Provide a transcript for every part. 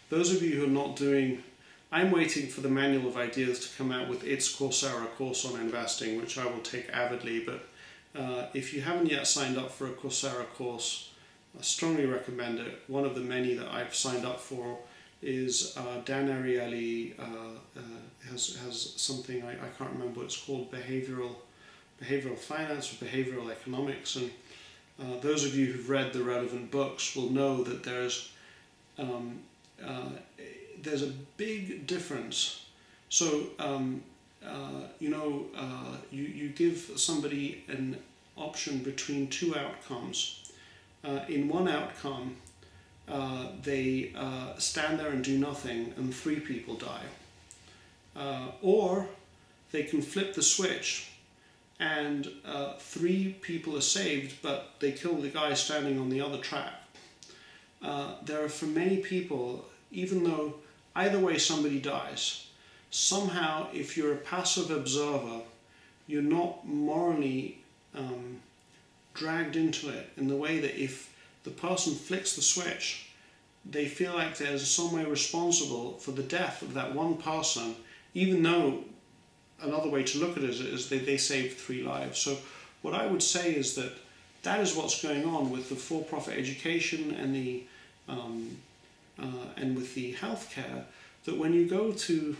those of you who are not doing, I'm waiting for the Manual of Ideas to come out with its Coursera course on investing, which I will take avidly, but if you haven't yet signed up for a Coursera course, I strongly recommend it. One of the many that I've signed up for is Dan Ariely has something, I can't remember what it's called, behavioral finance or behavioral economics, and those of you who've read the relevant books will know that there's a big difference. So you give somebody an option between two outcomes. In one outcome, they stand there and do nothing and 3 people die. Or they can flip the switch and 3 people are saved, but they kill the guy standing on the other track. There are, for many people, even though either way somebody dies, somehow if you're a passive observer, you're not morally dragged into it in the way that if the person flicks the switch, they feel like there's some way responsible for the death of that one person, even though another way to look at it is they saved 3 lives. So what I would say is that that is what's going on with the for-profit education and the and with the healthcare, that when you go to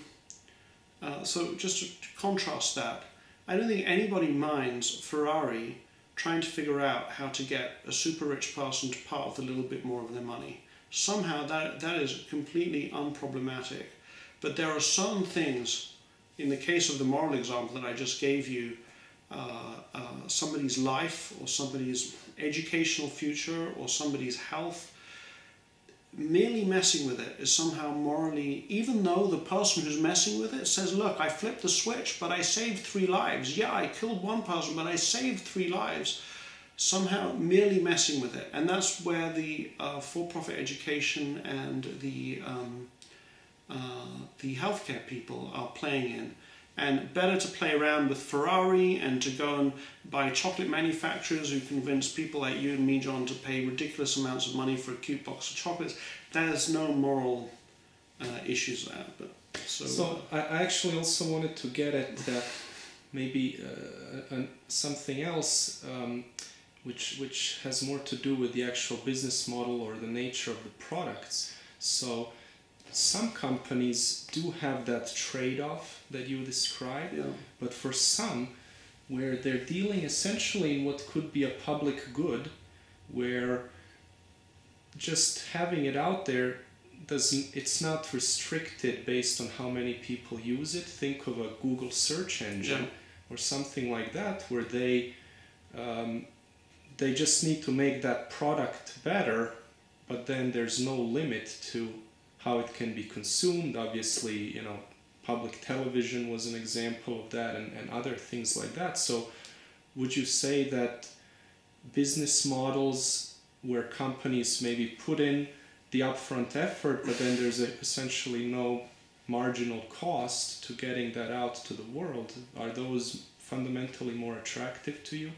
so just to contrast that, I don't think anybody minds Ferrari trying to figure out how to get a super rich person to part with a little bit more of their money. Somehow that is completely unproblematic. But there are certain things, in the case of the moral example that I just gave you, somebody's life or somebody's educational future or somebody's health, merely messing with it is somehow morally, even though the person who's messing with it says, look, I flipped the switch, but I saved 3 lives. Yeah, I killed 1 person, but I saved 3 lives. Somehow merely messing with it. And that's where the for-profit education and the healthcare people are playing in. And better to play around with Ferrari and to go and buy chocolate manufacturers who convince people like you and me, John, to pay ridiculous amounts of money for a cute box of chocolates. There's no moral issues there. But so I actually also wanted to get at maybe something else which has more to do with the actual business model or the nature of the products. So some companies do have that trade-off that you described, yeah. But for some, where they're dealing essentially in what could be a public good, where just having it out there it's not restricted based on how many people use it. Think of a Google search engine, yeah, or something like that, where they just need to make that product better, but then there's no limit to how it can be consumed. Obviously, public television was an example of that, and other things like that. So would you say that business models where companies maybe put in the upfront effort, but then there's essentially no marginal cost to getting that out to the world, are those fundamentally more attractive to you?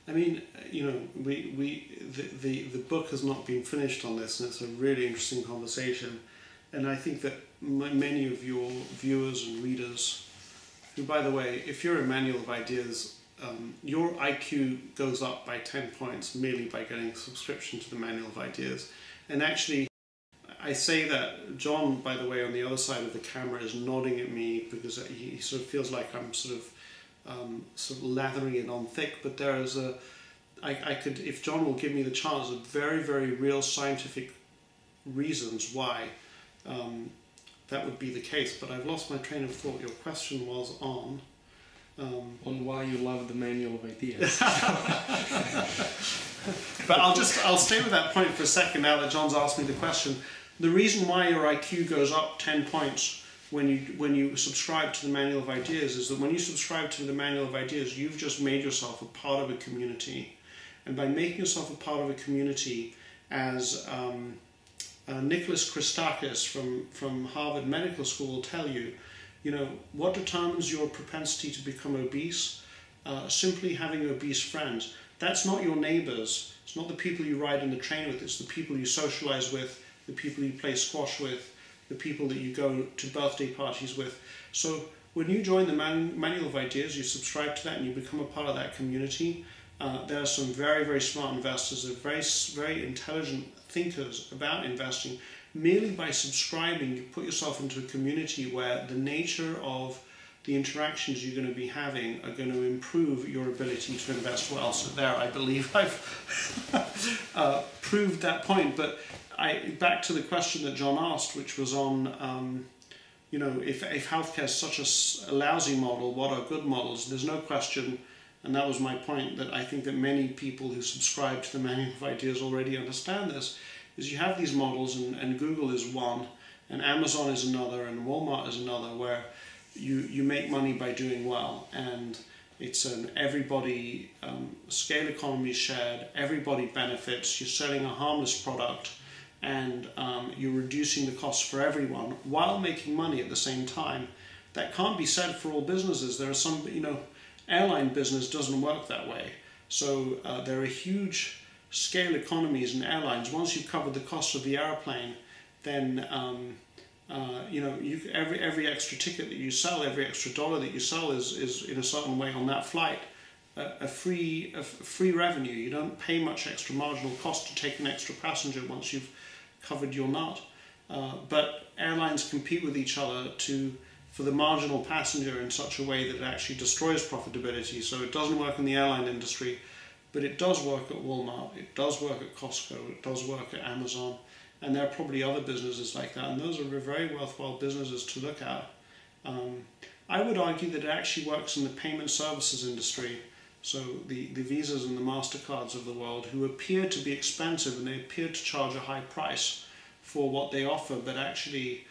I mean, the book has not been finished on this, and it's a really interesting conversation. And I think that many of your viewers and readers, who, by the way, if you're a Manual of Ideas, your IQ goes up by 10 points merely by getting a subscription to the Manual of Ideas. And actually, I say that John, by the way, on the other side of the camera is nodding at me because he sort of feels like I'm sort of lathering it on thick. But there is I could, if John will give me the chance, a very, very real scientific reasons why that would be the case, but I've lost my train of thought. Your question was on why you love the Manual of Ideas. But I'll stay with that point for a second now that John's asked me the question. The reason why your IQ goes up 10 points when you subscribe to the Manual of Ideas is that when you subscribe to the Manual of Ideas, you've just made yourself a part of a community. And by making yourself a part of a community, as Nicholas Christakis from Harvard Medical School will tell you, what determines your propensity to become obese? Simply having obese friends. That's not your neighbors. It's not the people you ride in the train with. It's the people you socialize with, the people you play squash with, the people that you go to birthday parties with. So when you join the Manual of Ideas, you subscribe to that and you become a part of that community. There are some very, very smart investors, very, very intelligent thinkers about investing. Merely by subscribing, you put yourself into a community where the nature of the interactions you're going to be having are going to improve your ability to invest well. So there, I believe I've proved that point. But back to the question that John asked, which was on, you know, if healthcare is such a lousy model, what are good models? There's no question, and that was my point, that I think that many people who subscribe to the Manual of Ideas already understand this, is you have these models, and Google is one, and Amazon is another, and Walmart is another, where you make money by doing well, and it's an everybody, scale economy shared, everybody benefits, you're selling a harmless product, and you're reducing the cost for everyone while making money at the same time. That can't be said for all businesses. There are some, you know, airline business doesn't work that way. So there are huge scale economies in airlines. Once you've covered the cost of the airplane, then you know, every extra ticket that you sell, every extra dollar that you sell is in a certain way on that flight a free revenue. You don't pay much extra marginal cost to take an extra passenger once you've covered your nut. But airlines compete with each other for the marginal passenger in such a way that it actually destroys profitability. So it doesn't work in the airline industry, but it does work at Walmart, it does work at Costco, it does work at Amazon, and there are probably other businesses like that, and those are very worthwhile businesses to look at. I would argue that it actually works in the payment services industry. So the Visas and the MasterCards of the world, who appear to be expensive and they appear to charge a high price for what they offer, but actually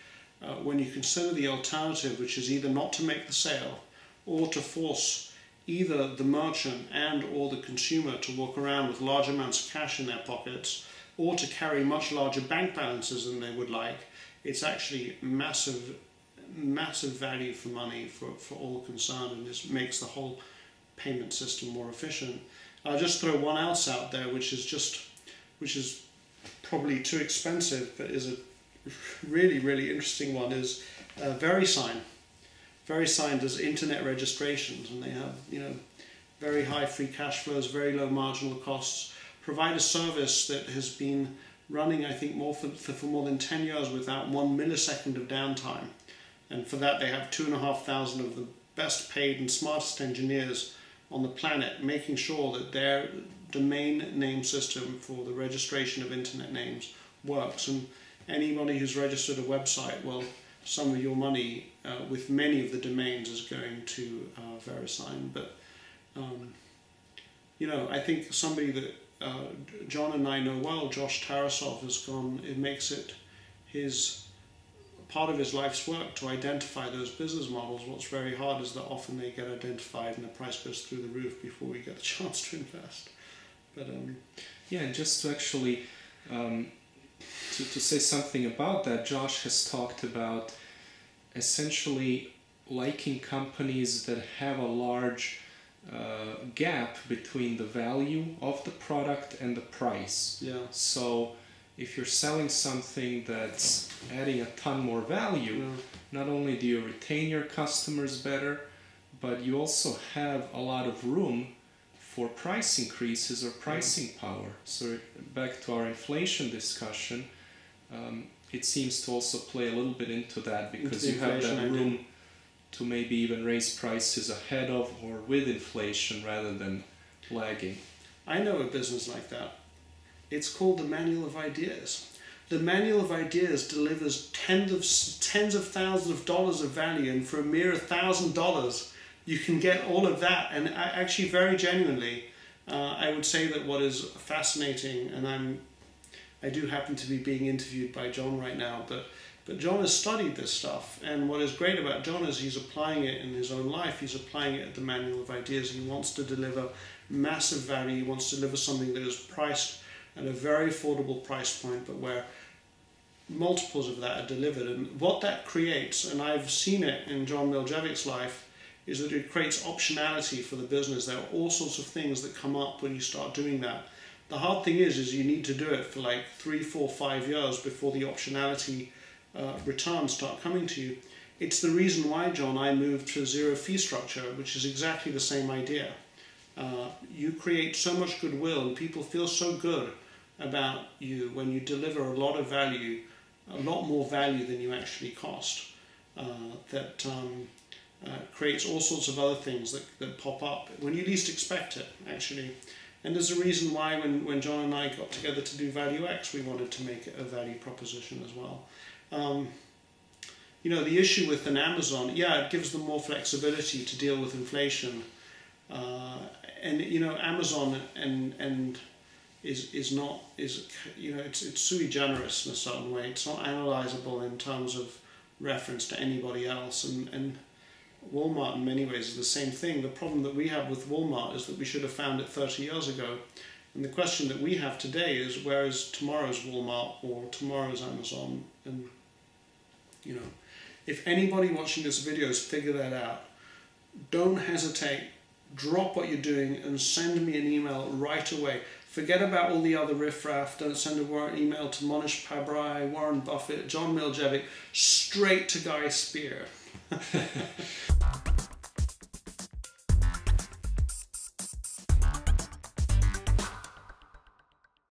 when you consider the alternative, which is either not to make the sale or to force either the merchant and or the consumer to walk around with large amounts of cash in their pockets, or to carry much larger bank balances than they would like, it's actually massive value for money for all concerned, and this makes the whole payment system more efficient. I'll just throw one else out there, which is probably too expensive, but is a really, really interesting one, is VeriSign. VeriSign does internet registrations, and they have, you know, very high free cash flows, very low marginal costs, provide a service that has been running, I think, for more than 10 years without 1 millisecond of downtime. And for that, they have 2,500 of the best paid and smartest engineers on the planet, making sure that their domain name system for the registration of internet names works. And anybody who's registered a website, well, some of your money with many of the domains is going to VeriSign. But you know, I think somebody that John and I know well, Josh Tarasov, has gone, it makes it part of his life's work to identify those business models. What's very hard is that often they get identified and the price goes through the roof before we get the chance to invest. But yeah, and just to actually to say something about that, Josh has talked about essentially liking companies that have a large gap between the value of the product and the price. yeah. So if you're selling something that's adding a ton more value, not only do you retain your customers better, but you also have a lot of room for price increases or pricing power. So back to our inflation discussion, it seems to also play a little bit into that, because you have that room to maybe even raise prices ahead of or with inflation rather than lagging. I know a business like that. It's called the Manual of Ideas. The Manual of Ideas delivers tens of thousands of dollars of value, and for a mere $1,000 you can get all of that. And actually, very genuinely, I would say that what is fascinating, and I do happen to be being interviewed by John right now, but John has studied this stuff, and what is great about John is he's applying it in his own life. He's applying it at the Manual of Ideas. He wants to deliver massive value. He wants to deliver something that is priced at a very affordable price point, but where multiples of that are delivered. And what that creates, and I've seen it in John Miljevic's life, is that it creates optionality for the business. There are all sorts of things that come up when you start doing that. The hard thing is you need to do it for like 3, 4, 5 years before the optionality returns start coming to you. It's the reason why, John, I moved to a zero fee structure, which is exactly the same idea. You create so much goodwill and people feel so good about you when you deliver a lot of value, a lot more value than you actually cost, that creates all sorts of other things that pop up when you least expect it, actually. And there's a reason why when John and I got together to do Value X, we wanted to make it a value proposition as well. You know, the issue with an Amazon, yeah, it gives them more flexibility to deal with inflation. And you know, Amazon is not, you know, it's sui generis in a certain way. It's not analyzable in terms of reference to anybody else. And Walmart in many ways is the same thing. The problem that we have with Walmart is that we should have found it 30 years ago. And the question that we have today is, where is tomorrow's Walmart or tomorrow's Amazon? And you know, if anybody watching this video has figured that out, don't hesitate. Drop what you're doing and send me an email right away. Forget about all the other riffraff. Don't send an email to Monish Pabrai, Warren Buffett, John Miljevic. Straight to Guy Spier.